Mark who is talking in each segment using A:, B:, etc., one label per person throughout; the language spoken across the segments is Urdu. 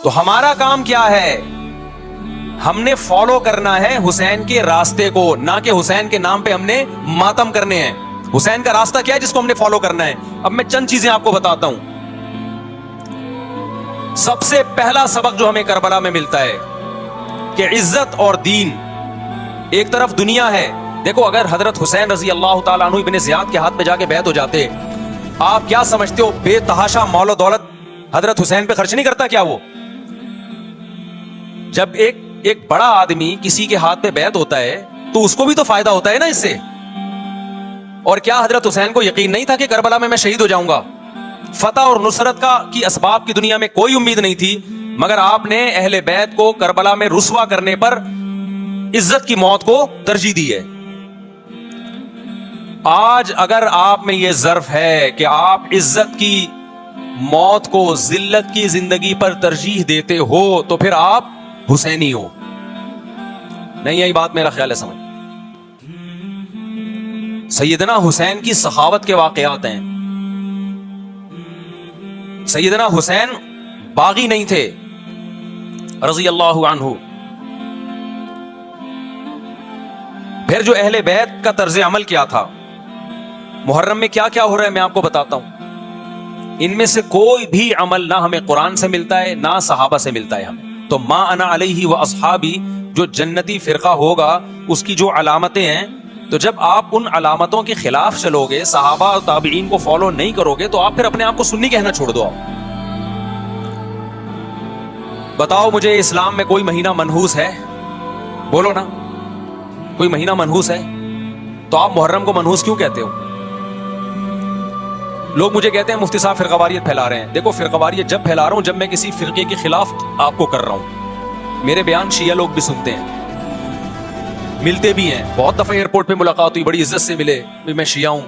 A: تو ہمارا کام کیا ہے؟ ہم نے فالو کرنا ہے حسین کے راستے کو، نہ کہ حسین کے نام پہ ہم نے ماتم کرنے ہیں. حسین کا راستہ کیا ہے جس کو ہم نے فالو کرنا ہے؟ اب میں چند چیزیں آپ کو بتاتا ہوں. سب سے پہلا سبق جو ہمیں کربلا میں ملتا ہے کہ عزت اور دین، ایک طرف دنیا ہے. دیکھو اگر حضرت حسین رضی اللہ تعالیٰ عنہ ابن زیاد کے ہاتھ پہ جا کے بیعت ہو جاتے، آپ کیا سمجھتے ہو بے تحاشا مال و دولت حضرت حسین پہ خرچ نہیں کرتا کیا وہ؟ جب ایک بڑا آدمی کسی کے ہاتھ پہ بیعت ہوتا ہے تو اس کو بھی تو فائدہ ہوتا ہے نا اس سے. اور کیا حضرت حسین کو یقین نہیں تھا کہ کربلا میں شہید ہو جاؤں گا؟ فتح اور نصرت کی اسباب کی دنیا میں کوئی امید نہیں تھی، مگر آپ نے اہل بیت کو کربلا میں رسوا کرنے پر عزت کی موت کو ترجیح دی ہے. آج اگر آپ میں یہ ظرف ہے کہ آپ عزت کی موت کو ذلت کی زندگی پر ترجیح دیتے ہو تو پھر آپ حسینی ہو. نہیں یہی بات میرا خیال ہے سمجھ. سیدنا حسین کی سخاوت کے واقعات ہیں. سیدنا حسین باغی نہیں تھے رضی اللہ عنہ. پھر جو اہل بیت کا طرز عمل کیا تھا، محرم میں کیا کیا ہو رہا ہے میں آپ کو بتاتا ہوں. ان میں سے کوئی بھی عمل نہ ہمیں قرآن سے ملتا ہے نہ صحابہ سے ملتا ہے ہمیں. تو ما انا علیہ و اصحابی جو جنتی فرقہ ہوگا اس کی جو علامتیں ہیں، تو جب آپ ان علامتوں کے خلاف چلو گے، صحابہ اور تابعین کو فالو نہیں کرو گے، تو آپ پھر اپنے آپ کو سنی کہنا چھوڑ دو. آپ بتاؤ مجھے اسلام میں کوئی مہینہ منحوس ہے؟ بولو نا، کوئی مہینہ منحوس ہے؟ تو آپ محرم کو منحوس کیوں کہتے ہو؟ لوگ مجھے کہتے ہیں مفتی صاحب فرقہ واریت پھیلا رہے ہیں. دیکھو فرقہ واریت جب پھیلا رہا ہوں جب میں کسی فرقے کے خلاف آپ کو کر رہا ہوں. میرے بیان شیعہ لوگ بھی سنتے ہیں، ملتے بھی ہیں. بہت دفعہ ایئرپورٹ پہ ملاقات ہوئی، بڑی عزت سے ملے، میں شیعہ ہوں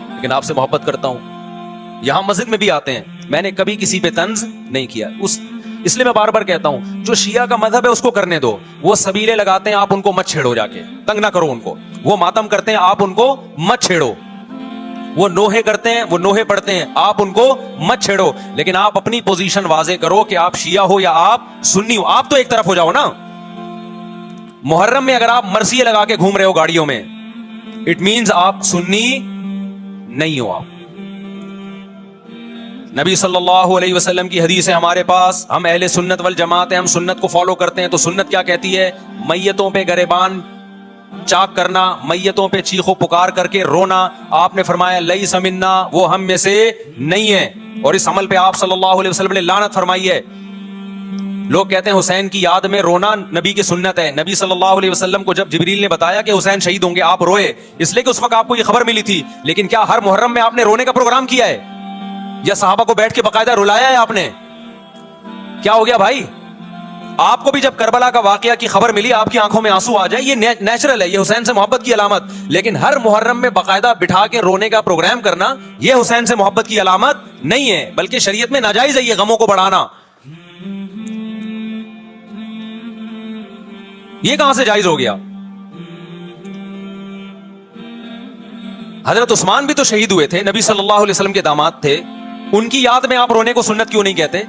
A: لیکن آپ سے محبت کرتا ہوں. یہاں مسجد میں بھی آتے ہیں. میں نے کبھی کسی پہ طنز نہیں کیا. اس لیے میں بار بار کہتا ہوں جو شیعہ کا مذہب ہے اس کو کرنے دو. وہ سبیلے لگاتے ہیں، آپ ان کو مت چھیڑو، جا کے تنگ نہ کرو ان کو. وہ ماتم کرتے ہیں، آپ ان کو مت چھیڑو. وہ نوحے کرتے ہیں، وہ نوحے پڑھتے ہیں، آپ ان کو مت چھیڑو. لیکن آپ اپنی پوزیشن واضح کرو کہ آپ شیعہ ہو یا آپ سنی ہو. آپ تو ایک طرف ہو جاؤ نا. محرم میں اگر آپ مرثیے لگا کے گھوم رہے ہو گاڑیوں میں، اٹ مینز آپ سنی نہیں ہو. آپ نبی صلی اللہ علیہ وسلم کی حدیث ہے ہمارے پاس، ہم اہل سنت والجماعت ہیں، ہم سنت کو فالو کرتے ہیں. تو سنت کیا کہتی ہے؟ میتوں پہ گریبان چاک کرنا، میتوں پہ چیخ و پکار کر کے رونا. آپ نے فرمایا لیس منا، وہ ہم میں سے نہیں ہے. اور اس عمل پہ آپ صلی اللہ علیہ وسلم نے لعنت فرمائی ہے. لوگ کہتے ہیں حسین کی یاد میں رونا نبی کی سنت ہے. نبی صلی اللہ علیہ وسلم کو جب جبریل نے بتایا کہ حسین شہید ہوں گے، آپ روئے، اس لیے کہ اس وقت آپ کو یہ خبر ملی تھی. لیکن کیا ہر محرم میں آپ نے رونے کا پروگرام کیا ہے؟ یا صحابہ کو بیٹھ کے باقاعدہ رلایا ہے آپ نے؟ کیا ہو گیا بھائی؟ آپ کو بھی جب کربلا کا واقعہ کی خبر ملی آپ کی آنکھوں میں آنسو آ جائے، یہ نیچرل ہے، یہ حسین سے محبت کی علامت. لیکن ہر محرم میں باقاعدہ بٹھا کے رونے کا پروگرام کرنا یہ حسین سے محبت کی علامت نہیں ہے، بلکہ شریعت میں ناجائز ہے یہ غموں کو بڑھانا. یہ کہاں سے جائز ہو گیا؟ حضرت عثمان بھی تو شہید ہوئے تھے، نبی صلی اللہ علیہ وسلم کے داماد تھے. ان کی یاد میں آپ رونے کو سنت کیوں نہیں کہتے؟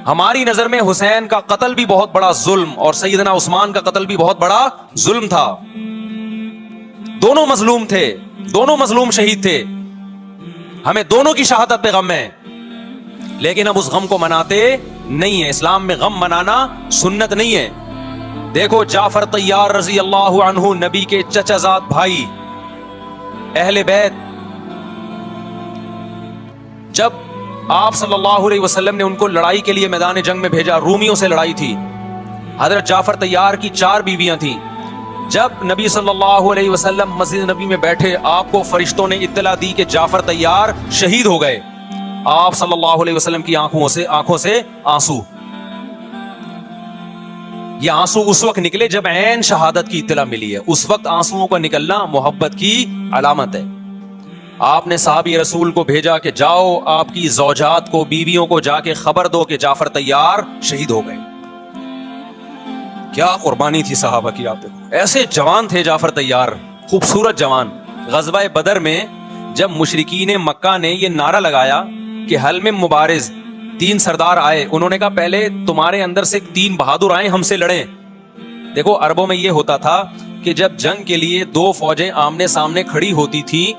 A: ہماری نظر میں حسین کا قتل بھی بہت بڑا ظلم اور سیدنا عثمان کا قتل بھی بہت بڑا ظلم تھا. دونوں مظلوم تھے، دونوں مظلوم شہید تھے. ہمیں دونوں کی شہادت پہ غم ہے، لیکن ہم اس غم کو مناتے نہیں ہیں. اسلام میں غم منانا سنت نہیں ہے. دیکھو جعفر طیار رضی اللہ عنہ، نبی کے چچا زاد بھائی، اہل بیت، جب آپ صلی اللہ علیہ وسلم نے ان کو لڑائی کے لیے میدان جنگ میں بھیجا، رومیوں سے لڑائی تھی. حضرت جعفر طیار کی 4 بیویاں تھیں. جب نبی صلی اللہ علیہ وسلم مسجد نبی میں بیٹھے، آپ کو فرشتوں نے اطلاع دی کہ جعفر طیار شہید ہو گئے. آپ صلی اللہ علیہ وسلم کی آنکھوں سے آنسو. یہ آنسو اس وقت نکلے جب عین شہادت کی اطلاع ملی ہے. اس وقت آنسوؤں کا نکلنا محبت کی علامت ہے. آپ نے صحابی رسول کو بھیجا کہ جاؤ آپ کی زوجات کو، بیویوں کو جا کے خبر دو کہ جعفر طیار شہید ہو گئے. کیا قربانی تھی صحابہ کی. آپ ایسے جوان تھے جعفر طیار، خوبصورت جوان. غزوہ بدر میں جب مشرکین مکہ نے یہ نعرہ لگایا کہ حل میں مبارز، 3 سردار آئے, انہوں نے کہا پہلے تمہارے اندر سے 3 بہادر آئے, ہم سے لڑیں. دیکھو عربوں میں یہ ہوتا تھا کہ جب جنگ کے لیے 2 فوجیں آمنے سامنے کھڑی ہوتی تھی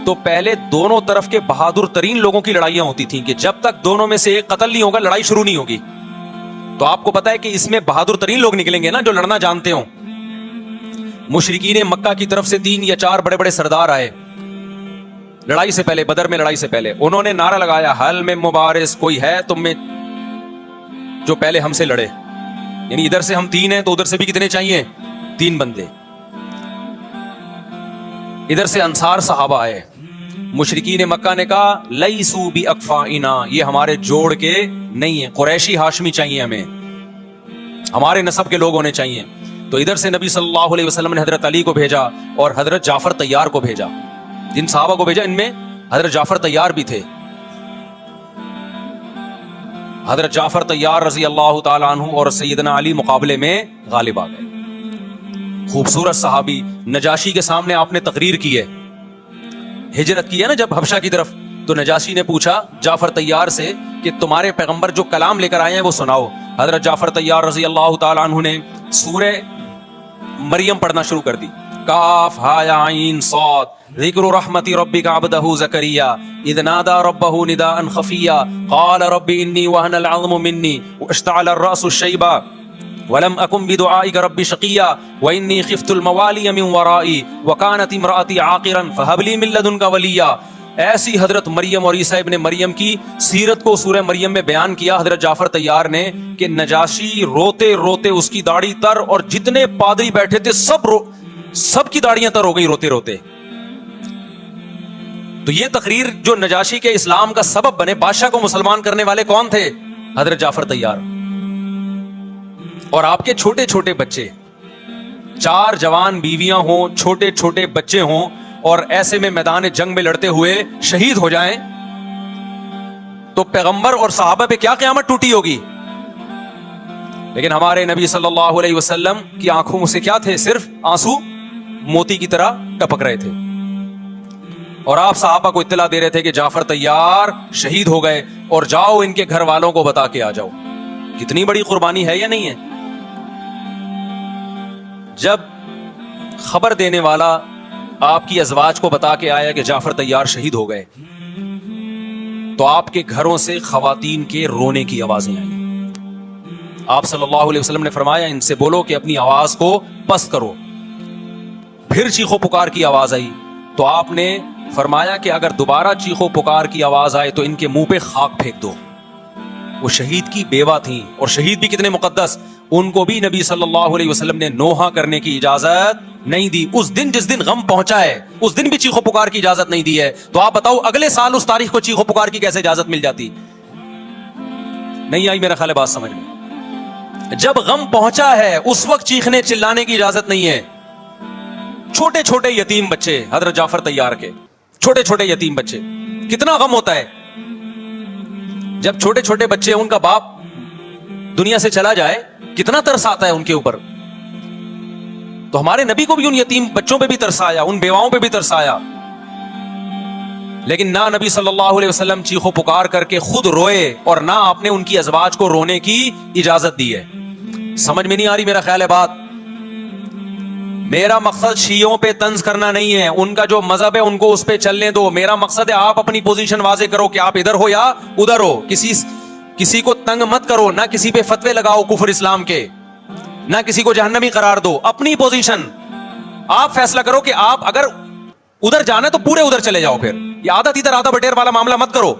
A: تو پہلے دونوں طرف کے بہادر ترین لوگوں کی لڑائیاں ہوتی تھیں کہ جب تک دونوں میں سے ایک قتل نہیں ہوگا لڑائی شروع نہیں ہوگی. تو آپ کو پتا ہے کہ اس میں بہادر ترین لوگ نکلیں گے نا جو لڑنا جانتے ہوں. مشرکین مکہ کی طرف سے 3 یا 4 بڑے بڑے سردار آئے لڑائی سے پہلے, بدر میں لڑائی سے پہلے. انہوں نے نعرہ لگایا حل میں مبارز, کوئی ہے تم میں جو پہلے ہم سے لڑے. یعنی ادھر سے ہم 3 ہیں تو ادھر سے بھی کتنے چاہیے, 3 بندے. ادھر سے انصار صحابہ آئے. مشرکین مکہ نے کہا لیسو بی اکفائنا, یہ ہمارے جوڑ کے نہیں ہیں, قریشی ہاشمی چاہیے ہمیں, ہمارے نسب کے لوگ ہونے چاہیے. تو ادھر سے نبی صلی اللہ علیہ وسلم نے حضرت علی کو بھیجا اور حضرت جعفر طیار کو بھیجا. جن صحابہ کو بھیجا ان میں حضرت جعفر طیار بھی تھے. حضرت جعفر طیار رضی اللہ تعالی عنہ اور سیدنا علی مقابلے میں غالب آ گئے. خوبصورت صحابی, نجاشی کے سامنے آپ نے تقریر کی ہے, ہجرت کی ہے نا جب حبشہ کی طرف, تو نجاشی نے پوچھا جعفر طیار سے کہ تمہارے پیغمبر جو کلام لے کر آئے ہیں وہ سناؤ. حضرت جعفر طیار رضی اللہ تعالی عنہ نے سورہ مریم پڑھنا شروع کر دی. کاف ہا یا عین صاد ذکر رحمت ربک عبدہ زکریا اذ نادى ربہ نداء خفیا قال رب انی وہن العظم منی واشتعل الرأس شیبا ولم اکن بدعائک رب شقیا وانی خفت الموالی من ورائی وکانت امرأتی عاقرا فہب لی من لدنک ولیا. ایسی حضرت مریم اور عیسیٰ ابن مریم کی سیرت کو سورہ مریم میں بیان کیا حضرت جعفر طیار نے کہ نجاشی روتے روتے اس کی داڑھی تر, اور جتنے پادری بیٹھے تھے سب کی داڑیاں تر ہو گئی روتے روتے. تو یہ تقریر جو نجاشی کے اسلام کا سبب بنے, بادشاہ کو مسلمان کرنے والے کون تھے, حضرت جعفر طیار. اور آپ کے چھوٹے چھوٹے بچے, 4 جوان بیویاں ہوں, چھوٹے چھوٹے بچے ہوں, اور ایسے میں میدان جنگ میں لڑتے ہوئے شہید ہو جائیں تو پیغمبر اور صحابہ پہ کیا قیامت ٹوٹی ہوگی. لیکن ہمارے نبی صلی اللہ علیہ وسلم کی آنکھوں سے کیا تھے, صرف آنسو موتی کی طرح ٹپک رہے تھے. اور آپ صحابہ کو اطلاع دے رہے تھے کہ جعفر طیار شہید ہو گئے اور جاؤ ان کے گھر والوں کو بتا کے آ جاؤ. کتنی بڑی قربانی ہے یا نہیں ہے. جب خبر دینے والا آپ کی ازواج کو بتا کے آیا کہ جعفر طیار شہید ہو گئے تو آپ کے گھروں سے خواتین کے رونے کی آوازیں آئیں. آپ صلی اللہ علیہ وسلم نے فرمایا ان سے بولو کہ اپنی آواز کو پست کرو. پھر چیخو پکار کی آواز آئی تو آپ نے فرمایا کہ اگر دوبارہ چیخو پکار کی آواز آئے تو ان کے منہ پہ خاک پھینک دو. وہ شہید کی بیوہ تھیں, اور شہید بھی کتنے مقدس, ان کو بھی نبی صلی اللہ علیہ وسلم نے نوحہ کرنے کی اجازت نہیں دی. اس دن جس دن غم پہنچا ہے اس دن بھی چیخو پکار کی اجازت نہیں دی ہے. تو آپ بتاؤ اگلے سال اس تاریخ کو چیخو پکار کی کیسے اجازت مل جاتی. نہیں آئی میرا خیال ہے بات سمجھ میں. جب غم پہنچا ہے اس وقت چیخنے چلانے کی اجازت نہیں ہے. چھوٹے چھوٹے یتیم بچے, حضرت جعفر طیار کے چھوٹے چھوٹے یتیم بچے, کتنا غم ہوتا ہے جب چھوٹے چھوٹے بچے, ان کا باپ دنیا سے چلا جائے, کتنا ترس آتا ہے ان کے اوپر. تو ہمارے نبی کو بھی ان یتیم بچوں پہ بھی ترس آیا, ان بیواؤں پہ بھی ترس آیا. لیکن نہ نبی صلی اللہ علیہ وسلم چیخو پکار کر کے خود روئے اور نہ آپ نے ان کی ازواج کو رونے کی اجازت دی ہے. سمجھ میں نہیں آ رہی میرا خیال ہے بات. میرا مقصد شیعوں پہ طنز کرنا نہیں ہے, ان کا جو مذہب ہے ان کو اس پہ چلنے دو. میرا مقصد ہے آپ اپنی پوزیشن واضح کرو کہ آپ ادھر ہو یا ادھر ہو. کسی کو تنگ مت کرو, نہ کسی پہ فتوے لگاؤ کفر اسلام کے, نہ کسی کو جہنمی قرار دو. اپنی پوزیشن آپ فیصلہ کرو کہ آپ اگر ادھر جانا ہے تو پورے ادھر چلے جاؤ. پھر یہ آدھا تیتر آدھا بٹیر والا معاملہ مت کرو.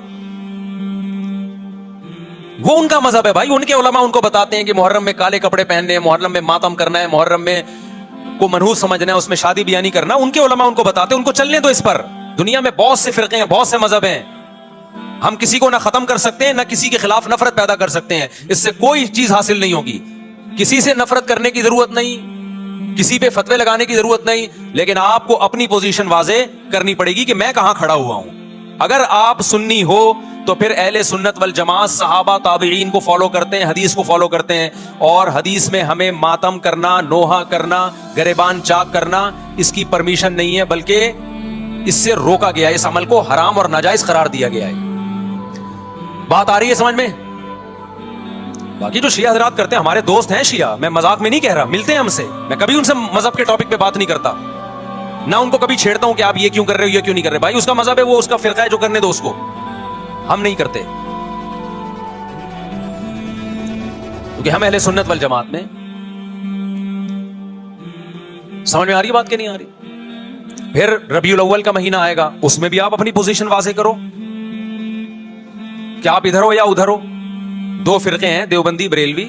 A: وہ ان کا مذہب ہے بھائی, ان کے علماء ان کو بتاتے ہیں کہ محرم میں کالے کپڑے پہننے, محرم میں ماتم کرنا ہے, محرم میں کو منحوس سمجھنا ہے, اس میں شادی بیاہ نہیں کرنا. ان کے علماء ان کو بتاتے ہیں, ان کو چلنے دو اس پر. دنیا میں بہت سے فرقے ہیں, بہت سے مذہب ہیں. ہم کسی کو نہ ختم کر سکتے ہیں, نہ کسی کے خلاف نفرت پیدا کر سکتے ہیں. اس سے کوئی چیز حاصل نہیں ہوگی. کسی سے نفرت کرنے کی ضرورت نہیں, کسی پہ فتوے لگانے کی ضرورت نہیں. لیکن آپ کو اپنی پوزیشن واضح کرنی پڑے گی کہ میں کہاں کھڑا ہوا ہوں. اگر آپ سنی ہو تو پھر اہل سنت والجماعت صحابہ تابعین کو فالو کرتے ہیں, حدیث کو فالو کرتے ہیں. اور حدیث میں ہمیں ماتم کرنا, نوحہ کرنا, گریبان چاک کرنا, اس کی پرمیشن نہیں ہے, بلکہ اس سے روکا گیا ہے. اس عمل کو حرام اور ناجائز قرار دیا گیا ہے. بات آ رہی ہے سمجھ میں؟ باقی جو شیعہ حضرات کرتے ہیں ہمارے دوست ہیں شیعہ، میں مذاق میں نہیں کہہ رہا، ملتے ہیں ہم سے، میں کبھی ان سے مذہب کے ٹاپک پہ بات نہیں کرتا، نہ ان کو کبھی چھیڑتا ہوں کہ آپ یہ کیوں کر رہے ہو، یہ کیوں نہیں کر رہے. بھائی اس کا مذہب ہے، وہ اس کا فرقہ ہے، جو کرنے دو اس کو، ہم نہیں کرتے، کیونکہ ہم اہل سنت والجماعت میں. سمجھ میں آ رہی ہے بات کہ نہیں آ رہی؟ پھر ربیع الاول کا مہینہ آئے گا، اس میں بھی آپ اپنی پوزیشن واضح کرو کہ آپ ادھر ہو یا ادھر ہو. دو فرقے ہیں، دیوبندی بریلوی.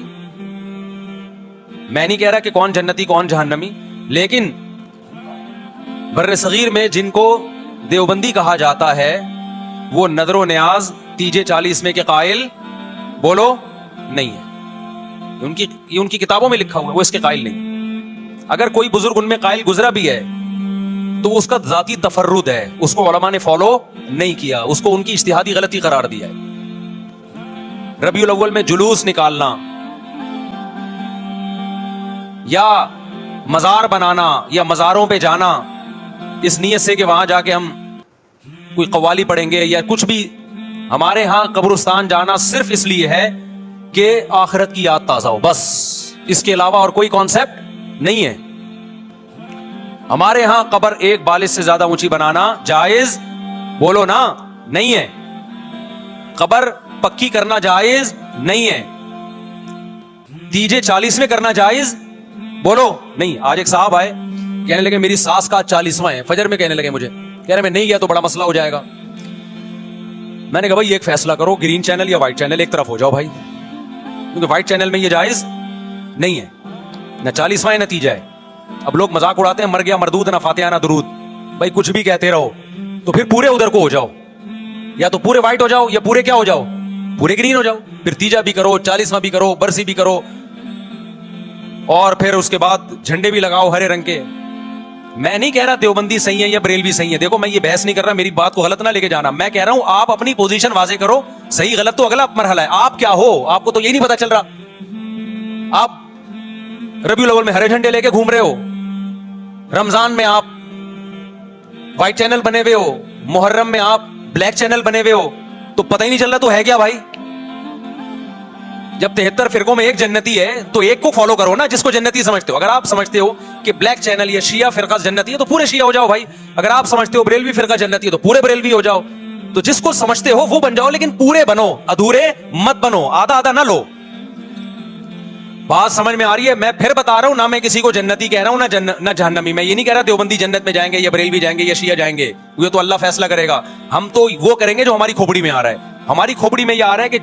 A: میں نہیں کہہ رہا کہ کون جنتی کون جہنمی، لیکن بر صغیر میں جن کو دیوبندی کہا جاتا ہے وہ نظر و نیاز تیجے 40 میں کے قائل بولو نہیں ہے. یہ ان کی کتابوں میں لکھا ہوا ہے، وہ اس کے قائل نہیں. اگر کوئی بزرگ ان میں قائل گزرا بھی ہے تو اس کا ذاتی تفرد ہے، اس کو علماء نے فالو نہیں کیا، اس کو ان کی اجتہادی غلطی قرار دیا ہے. ربیع الاول میں جلوس نکالنا یا مزار بنانا یا مزاروں پہ جانا اس نیت سے کہ وہاں جا کے ہم کوئی قوالی پڑھیں گے یا کچھ بھی، ہمارے ہاں قبرستان جانا صرف اس لیے ہے کہ آخرت کی یاد تازہ ہو، بس اس کے علاوہ اور کوئی کانسیپٹ نہیں ہے. ہمارے ہاں قبر ایک بالش سے زیادہ اونچی بنانا جائز بولو نا نہیں ہے. قبر پکی کرنا جائز نہیں ہے. تیجے 40 میں کرنا جائز بولو نہیں. آج ایک صاحب آئے کہنے لگے میری ساس کا 40واں ہے، فجر میں کہنے لگے مجھے، کہہ رہے میں نہیں گیا تو بڑا مسئلہ ہو جائے گا. میں نے کہا بھائی ایک فیصلہ کرو، گرین چینل یا وائٹ چینل، ایک طرف ہو جاؤ بھائی، کیونکہ وائٹ چینل میں یہ جائز نہیں ہے، نہ 40واں نہ تیجا ہے. اب لوگ مذاق اڑاتے ہیں مر گیا مردود نہ فاتحہ نہ درود. بھائی کچھ بھی کہتے رہو تو پھر پورے ادھر کو ہو جاؤ، یا تو پورے وائٹ ہو جاؤ یا پورے کیا ہو جاؤ، پورے گرین ہو جاؤ. پھر تیجا بھی کرو، 40واں بھی کرو، برسی بھی کرو، اور پھر اس کے بعد جھنڈے بھی لگاؤ ہرے رنگ کے. میں نہیں کہہ رہا دیوبندی صحیح ہے یا بریلوی صحیح ہے، دیکھو میں یہ بحث نہیں کر رہا، میری بات کو غلط نہ لے کے جانا. میں کہہ رہا ہوں آپ اپنی پوزیشن واضح کرو، صحیح غلط تو اگلا مرحلہ ہے. آپ کیا ہو، آپ کو تو یہ نہیں پتا چل رہا. آپ ربیع الاول میں ہرے جھنڈے لے کے گھوم رہے ہو، رمضان میں آپ وائٹ چینل بنے ہوئے ہو، محرم میں آپ بلیک چینل بنے ہوئے ہو، تو پتہ ہی نہیں چل رہا تو ہے کیا بھائی. جب 73 فرقوں میں ایک جنتی ہے تو ایک کو فالو کرو نا جس کو جنتی سمجھتے ہو. اگر آپ سمجھتے ہو کہ بلیک چینل یا شیعہ فرقہ جنتی ہے تو پورے شیعہ ہو جاؤ بھائی. اگر آپ سمجھتے ہو بریلوی فرقہ جنتی ہے تو پورے بریلوی ہو جاؤ. تو جس کو سمجھتے ہو وہ بن جاؤ، لیکن پورے بنو، ادھورے مت بنو، آدھا آدھا نہ لو. بات سمجھ میں آ رہی ہے؟ میں پھر بتا رہا ہوں، نہ میں کسی کو جنتی کہہ رہا ہوں نہ جہنمی. میں یہ نہیں کہہ رہا دیوبندی جنت میں جائیں گے یا بریلوی جائیں گے یا شیعہ جائیں گے، یہ تو اللہ فیصلہ کرے گا. ہم تو وہ کریں گے جو ہماری کھوپڑی میں آ رہا ہے. ہماری کھوپڑی میں یہ آ رہا ہے کہ